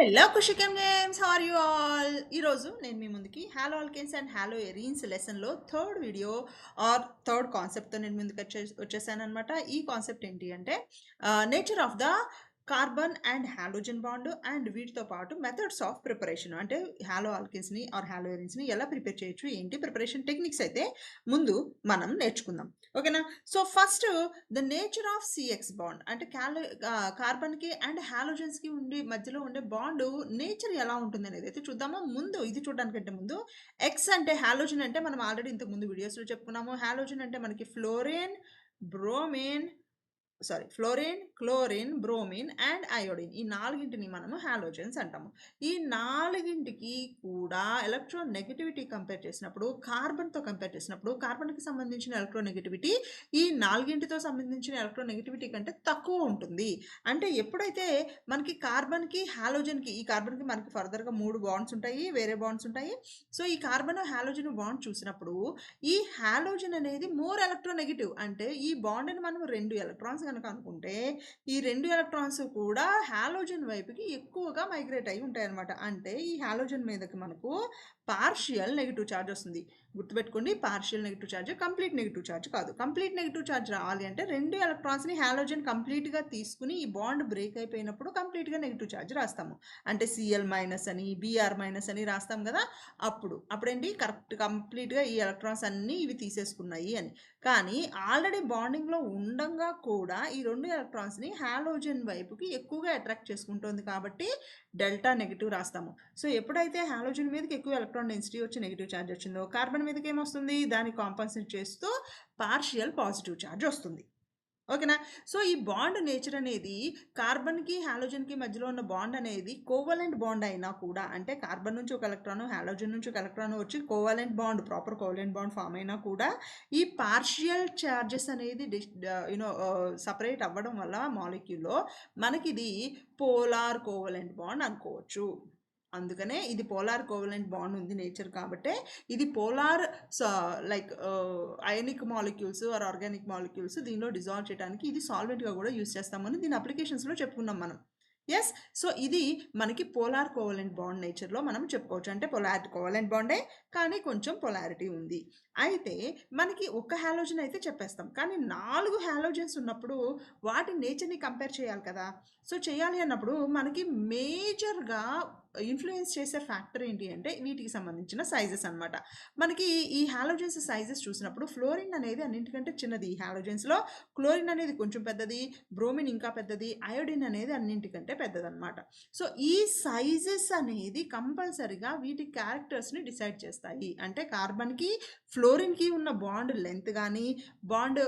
Hello కుషికం games, how are you all? ఈరోజు నేను మీ ముందుకి halo alkanes and halo arenes లెసన్లో థర్డ్ వీడియో ఆర్ థర్డ్ కాన్సెప్ట్తో నేను ముందుకు వచ్చేసాను అనమాట. ఈ కాన్సెప్ట్ ఏంటి అంటే nature of the carbon and halogen bond and వీటితో పాటు మెథడ్స్ ఆఫ్ ప్రిపరేషన్, అంటే హాలో ఆల్కేన్స్ని ఆర్ హాలో ఎరీన్స్ని ఎలా ప్రిపేర్ చేయొచ్చు, ఏంటి ప్రిపరేషన్ టెక్నిక్స్ అయితే ముందు మనం నేర్చుకుందాం. ఓకేనా? So first the nature of CX bond, అంటే కార్బన్కి అండ్ హాలోజన్స్కి మధ్యలో ఉండే బాండ్ నేచర్ ఎలా ఉంటుంది అనేది అయితే చూద్దాము. ముందు ఇది చూడడానికంటే ముందు ఎక్స్ అంటే హాలోజన్ అంటే మనం ఆల్రెడీ ఇంతకు ముందు వీడియోస్లో చెప్పుకున్నాము. హాలోజన్ అంటే మనకి fluorine, chlorine, bromine and iodine, ఈ నాలుగింటిని మనము హాలోజన్స్ అంటాము. ఈ నాలుగింటికి కూడా ఎలక్ట్రోనెగటివిటీ కంపేర్ చేసినప్పుడు, కార్బన్తో కంపేర్ చేసినప్పుడు కార్బన్కి సంబంధించిన ఎలక్ట్రోనెగటివిటీ ఈ నాలుగింటితో సంబంధించిన ఎలక్ట్రోనెగటివిటీ కంటే తక్కువ ఉంటుంది. అంటే ఎప్పుడైతే మనకి కార్బన్కి హాలోజన్కి, ఈ కార్బన్కి మనకి ఫర్దర్గా 3 బాండ్స్ ఉంటాయి, వేరే బాండ్స్ ఉంటాయి. సో ఈ కార్బన్ హాలోజన్ బాండ్ చూసినప్పుడు ఈ హాలోజన్ అనేది మోర్ ఎలక్ట్రోనెగటివ్, అంటే ఈ బాండ్ని మనం 2 ఎలక్ట్రాన్స్ కనుక అనుకుంటే ఈ 2 ఎలక్ట్రాన్స్ కూడా హాలోజన్ వైపుకి ఎక్కువగా మైగ్రేట్ అయి ఉంటాయి అనమాట. అంటే ఈ హాలోజన్ మీదకి మనకు పార్షియల్ నెగిటివ్ ఛార్జ్ వస్తుంది. గుర్తుపెట్టుకోండి, partial negative charge, complete negative charge కాదు. కంప్లీట్ నెగిటివ్ ఛార్జ్ రావాలి అంటే 2 ఎలక్ట్రాన్స్ని హాలోజన్ కంప్లీట్గా తీసుకుని ఈ బాండ్ బ్రేక్ అయిపోయినప్పుడు కంప్లీట్గా నెగిటివ్ ఛార్జ్ రాస్తాము. అంటే Cl- అని, Br- అని రాస్తాం కదా. అప్పుడేంటి, కరెక్ట్ కంప్లీట్గా ఈ ఎలక్ట్రాన్స్ అన్నీ ఇవి తీసేసుకున్నాయి అని. కానీ ఆల్రెడీ బాండింగ్లో ఉండంగా కూడా ఈ 2 ఎలక్ట్రాన్స్ని హాలోజన్ వైపుకి ఎక్కువగా అట్రాక్ట్ చేసుకుంటుంది కాబట్టి డెల్టా నెగిటివ్ రాస్తాము. సో ఎప్పుడైతే హాలోజన్ మీదకి ఎక్కువ ఎలక్ట్రాన్ డెన్సిటీ వచ్చి నెగిటివ్ ఛార్జ్ వచ్చిందో, కార్బన్ మీదకి ఏమొస్తుంది, దాన్ని కాంపన్సేట్ చేస్తూ పార్షియల్ పాజిటివ్ ఛార్జ్ వస్తుంది. ఓకేనా? సో ఈ బాండ్ నేచర్ అనేది కార్బన్కి హాలోజన్కి మధ్యలో ఉన్న బాండ్ అనేది కోవలెంట్ బాండ్ అయినా కూడా, అంటే కార్బన్ నుంచి ఒక ఎలక్ట్రాను, హాలోజన్ నుంచి ఒక ఎలక్ట్రాన్ వచ్చి covalent bond, proper covalent bond form అయినా కూడా ఈ పార్షియల్ ఛార్జెస్ అనేది సపరేట్ అవ్వడం వల్ల మాలిక్యూల్లో మనకి ఇది పోలార్ కోవలెంట్ బాండ్ అనుకోవచ్చు. అందుకనే ఇది పోలార్ కోవలెంట్ బాండ్ ఉంది నేచర్ కాబట్టే ఇది polar like ionic molecules or organic molecules దీనిలో డిజాల్వ్ చేయడానికి ఇది సాల్వెంట్గా కూడా యూజ్ చేస్తామని దీని అప్లికేషన్స్లో చెప్పుకున్నాం మనం. ఎస్, సో ఇది మనకి పోలార్ కోవలెంట్ బాండ్ నేచర్లో మనం చెప్పుకోవచ్చు. అంటే పోలార్ కోవలెంట్ బాండే కానీ కొంచెం పొలారిటీ ఉంది. అయితే మనకి ఒక హాలోజన్ అయితే చెప్పేస్తాం, కానీ 4 హాలోజన్స్ ఉన్నప్పుడు వాటి నేచర్ని కంపేర్ చేయాలి కదా. సో చేయాలి అన్నప్పుడు మనకి మేజర్గా ఇన్ఫ్లుయెన్స్ చేసే ఫ్యాక్టర్ ఏంటి అంటే వీటికి సంబంధించిన సైజెస్ అనమాట. మనకి ఈ హాలోజన్స్ సైజెస్ చూసినప్పుడు ఫ్లోరిన్ అనేది అన్నింటికంటే చిన్నది. ఈ హాలోజన్స్లో క్లోరిన్ అనేది కొంచెం పెద్దది, బ్రోమిన్ ఇంకా పెద్దది, అయోడిన్ అనేది అన్నింటికంటే పెద్దదన్నమాట. సో ఈ సైజెస్ అనేది కంపల్సరిగా వీటి క్యారెక్టర్స్ని డిసైడ్ చేస్తాయి. అంటే కార్బన్కి ఫ్లోరిన్కి ఉన్న బాండ్ లెంత్ కానీ, బాండ్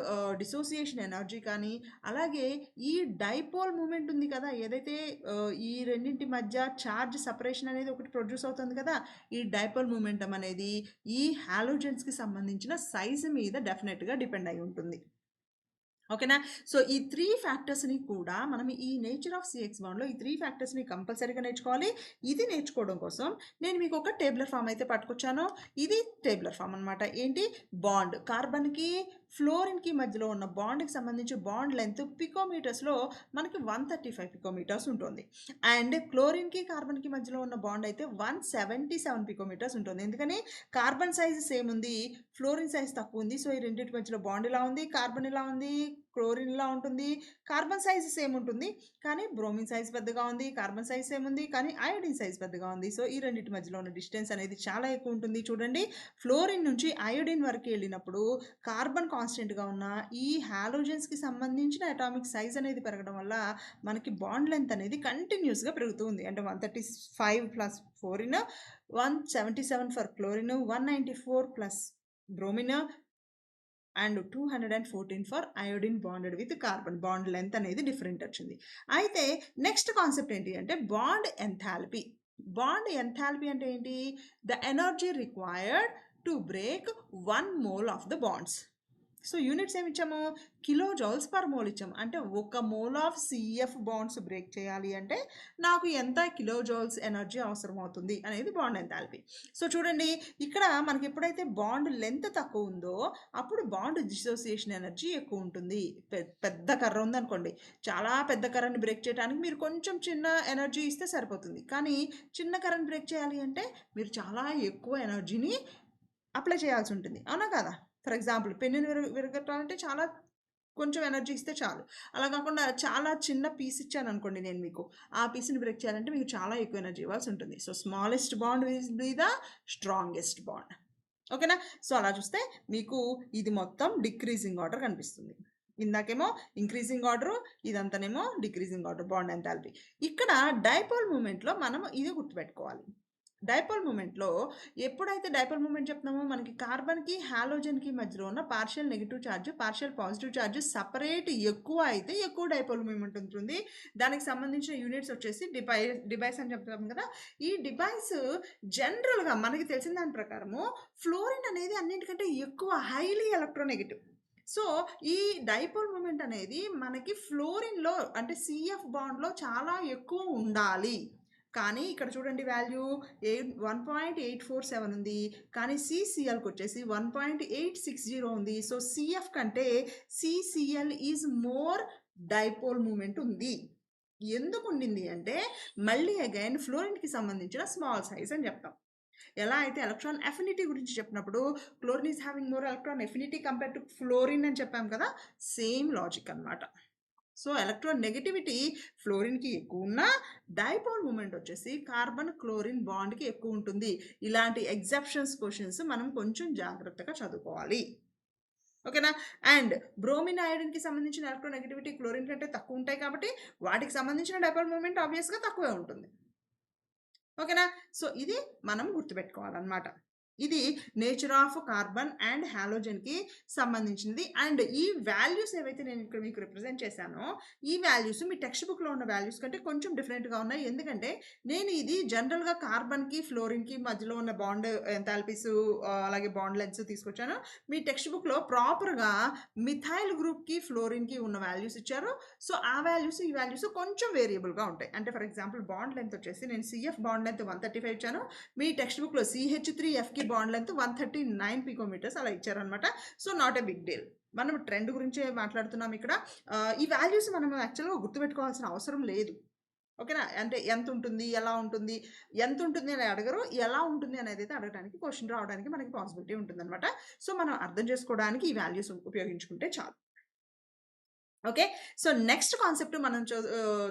డిసోసియేషన్ ఎనర్జీ కానీ, అలాగే ఈ డైపోల్ మూమెంట్ ఉంది కదా, ఏదైతే ఈ రెండింటి మధ్య ఛార్జ్ సపరేషన్ అనేది ఒకటి ప్రొడ్యూస్ అవుతుంది కదా, ఈ డైపోల్ మూమెంటం అనేది ఈ హాలోజన్స్కి సంబంధించిన సైజు మీద డెఫినెట్గా డిపెండ్ అయి ఉంటుంది. ఓకేనా? సో ఈ 3 ఫ్యాక్టర్స్ని కూడా మనం ఈ నేచర్ ఆఫ్ సిఎక్స్ బాండ్లో ఈ 3 ఫ్యాక్టర్స్ని కంపల్సరీగా నేర్చుకోవాలి. ఇది నేర్చుకోవడం కోసం నేను మీకు ఒక టేబులర్ ఫామ్ అయితే పట్టుకొచ్చాను. ఇది టేబులర్ ఫామ్ అనమాట. ఏంటి, బాండ్ కార్బన్కి ఫ్లోరిన్కి మధ్యలో ఉన్న బాండ్కి సంబంధించి బాండ్ లెంత్ పికోమీటర్స్లో మనకి 135 పికోమీటర్స్ ఉంటుంది. అండ్ క్లోరిన్కి కార్బన్కి మధ్యలో ఉన్న బాండ్ అయితే 177 పికోమీటర్స్ ఉంటుంది. ఎందుకని, కార్బన్ సైజ్ సేమ్ ఉంది, ఫ్లోరిన్ సైజ్ తక్కువ ఉంది. సో ఈ రెండింటి మధ్యలో బాండ్ ఇలా ఉంది, కార్బన్ ఇలా ఉంది, క్లోరిన్ ఇలా ఉంటుంది. కార్బన్ సైజ్ సేమ్ ఉంటుంది కానీ బ్రోమిన్ సైజ్ పెద్దగా ఉంది, కార్బన్ సైజ్ సేమ్ ఉంది కానీ అయోడిన్ సైజ్ పెద్దగా ఉంది. సో ఈ రెండింటి మధ్యలో ఉన్న డిస్టెన్స్ అనేది చాలా ఎక్కువ ఉంటుంది. చూడండి, ఫ్లోరిన్ నుంచి అయోడిన్ వరకు వెళ్ళినప్పుడు కార్బన్ కాన్స్టెంట్గా ఉన్న ఈ హాలోజన్స్కి సంబంధించిన అటామిక్ సైజ్ అనేది పెరగడం వల్ల మనకి బాండ్ లెంత్ అనేది కంటిన్యూస్గా పెరుగుతుంది. అంటే 135 plus fluorine, 177 for chlorine, 194 plus bromine and 214 for iodine bonded with carbon. Bond length అనేది డిఫరెంట్ వచ్చింది. అయితే నెక్స్ట్ కాన్సెప్ట్ ఏంటి అంటే బాండ్ ఎంథాల్పీ. బాండ్ ఎంథాల్పీ అంటే ఏంటి, the energy required to break 1 mole of the bonds. So units ఏమి ఇచ్చాము, kilo joules per mole ఇచ్చాము. అంటే 1 mole of CF bonds break చేయాలి అంటే నాకు ఎంత కిలో జౌల్స్ ఎనర్జీ అవసరం అవుతుంది అనేది బాండ్ ఎంథాల్పీ. సో చూడండి, ఇక్కడ మనకి ఎప్పుడైతే బాండ్ లెంత్ తక్కువ ఉందో అప్పుడు బాండ్ డిసోసియేషన్ ఎనర్జీ ఎక్కువ ఉంటుంది. పెద్ద కర్ర ఉందనుకోండి, చాలా పెద్ద కర్రని బ్రేక్ చేయడానికి మీరు కొంచెం చిన్న ఎనర్జీ ఇస్తే సరిపోతుంది. కానీ చిన్న కర్రని బ్రేక్ చేయాలి అంటే మీరు చాలా ఎక్కువ ఎనర్జీని అప్లై చేయాల్సి ఉంటుంది, అవునా కదా? ఫర్ ఎగ్జాంపుల్ పెన్నుని విరగొట్టాలంటే చాలా కొంచెం ఎనర్జీ ఇస్తే చాలు. అలా కాకుండా చాలా చిన్న పీస్ ఇచ్చాను అనుకోండి నేను మీకు, ఆ పీస్ని బ్రేక్ చేయాలంటే మీకు చాలా ఎక్కువ ఎనర్జీ ఇవ్వాల్సి ఉంటుంది. So smallest bond will be the strongest bond. ఓకేనా? సో అలా చూస్తే మీకు ఇది మొత్తం డిక్రీజింగ్ ఆర్డర్ కనిపిస్తుంది. ఇందాకేమో ఇంక్రీజింగ్ ఆర్డర్, ఇదంతానేమో డిక్రీజింగ్ ఆర్డర్ బాండ్ ఎంథాల్పీ. ఇక్కడ డైపోల్ మూమెంట్లో మనం ఇది గుర్తుపెట్టుకోవాలి. డైపోల్ మూమెంట్లో ఎప్పుడైతే డైపోల్ మూమెంట్ చెప్తున్నామో మనకి కార్బన్కి హాలోజన్కి మధ్యలో ఉన్న partial negative charge, partial positive charge separate ఎక్కువ అయితే ఎక్కువ డైపోల్ మూమెంట్ ఉంటుంది. దానికి సంబంధించిన యూనిట్స్ వచ్చేసి డివైస్ అని చెప్తాం కదా. ఈ డివైస్ జనరల్గా మనకి తెలిసిన దాని ప్రకారము ఫ్లోరిన్ అనేది అన్నింటికంటే ఎక్కువ హైలీ ఎలక్ట్రోనెగటివ్. సో ఈ డైపోల్ మూమెంట్ అనేది మనకి ఫ్లోరిన్లో అంటే CF బాండ్లో చాలా ఎక్కువ ఉండాలి. కానీ ఇక్కడ చూడండి వాల్యూ 1.847 ఉంది, కానీ CCLకి వచ్చేసి 1.860 ఉంది. సో CF కంటే CCL is more dipole moment ఉంది. ఎందుకు ఉండింది అంటే మళ్ళీ అగైన్ ఫ్లోరిన్కి సంబంధించిన స్మాల్ సైజ్ అని చెప్తాం. ఎలా అయితే ఎలక్ట్రాన్ అఫినిటీ గురించి చెప్పినప్పుడు chlorine is having more electron affinity compare to fluorine అని చెప్పాం కదా, సేమ్ లాజిక్ అన్నమాట. సో ఎలక్ట్రాన్ నెగటివిటీ ఫ్లోరిన్కి ఎక్కువ ఉన్నా డైపోల్ మూమెంట్ వచ్చేసి కార్బన్ క్లోరిన్ బాండ్కి ఎక్కువ ఉంటుంది. ఇలాంటి ఎగ్జెప్షన్స్ క్వశ్చన్స్ మనం కొంచెం జాగ్రత్తగా చదువుకోవాలి, ఓకేనా? అండ్ బ్రోమిన్ ఐరన్కి సంబంధించిన ఎలక్ట్రాన్ నెగటివిటీ క్లోరిన్ కంటే తక్కువ ఉంటాయి కాబట్టి వాటికి సంబంధించిన డైపోల్ మూమెంట్ ఆబ్వియస్గా తక్కువే ఉంటుంది, ఓకేనా? సో ఇది మనం గుర్తుపెట్టుకోవాలన్నమాట. ఇది నేచర్ ఆఫ్ కార్బన్ అండ్ హాలోజన్కి సంబంధించింది. అండ్ ఈ వాల్యూస్ ఏవైతే నేను ఇక్కడ మీకు రిప్రజెంట్ చేశానో ఈ వాల్యూస్ మీ టెక్స్ట్ బుక్లో ఉన్న వాల్యూస్ కంటే కొంచెం డిఫరెంట్గా ఉన్నాయి. ఎందుకంటే నేను ఇది జనరల్గా కార్బన్కి ఫ్లోరిన్కి మధ్యలో ఉన్న బాండ్ ఎంథాల్పీస్ అలాగే బాండ్ లెంత్స్ తీసుకొచ్చాను. మీ టెక్స్ట్ బుక్లో ప్రాపర్గా మిథైల్ గ్రూప్కి ఫ్లోరిన్కి ఉన్న వాల్యూస్ ఇచ్చారు. సో ఆ వాల్యూస్ ఈ వాల్యూస్ కొంచెం వేరియబుల్గా ఉంటాయి. అంటే ఫర్ ఎగ్జాంపుల్ బాండ్ లెంత్ వచ్చేసి నేను CF బాండ్ లెంత్ 135 ఇచ్చాను, మీ టెక్స్ట్ బుక్లో CH3Fకి బాండ్ లెంత్ 139 పికోమీటర్స్ అలా ఇచ్చారనమాట. So not a big deal. మనం ట్రెండ్ గురించే మాట్లాడుతున్నాం ఇక్కడ. ఈ వాల్యూస్ మనం యాక్చువల్గా గుర్తుపెట్టుకోవాల్సిన అవసరం లేదు, ఓకేనా? అంటే ఎంత ఉంటుంది, ఎలా ఉంటుంది, ఎంత ఉంటుంది అని అడగరు, ఎలా ఉంటుంది అనేది అయితే అడగడానికి క్వశ్చన్ రావడానికి మనకి పాసిబిలిటీ ఉంటుందన్నమాట. సో మనం అర్థం చేసుకోవడానికి ఈ వాల్యూస్ ఉపయోగించుకుంటే చాలు, ఓకే? సో నెక్స్ట్ కాన్సెప్ట్ మనం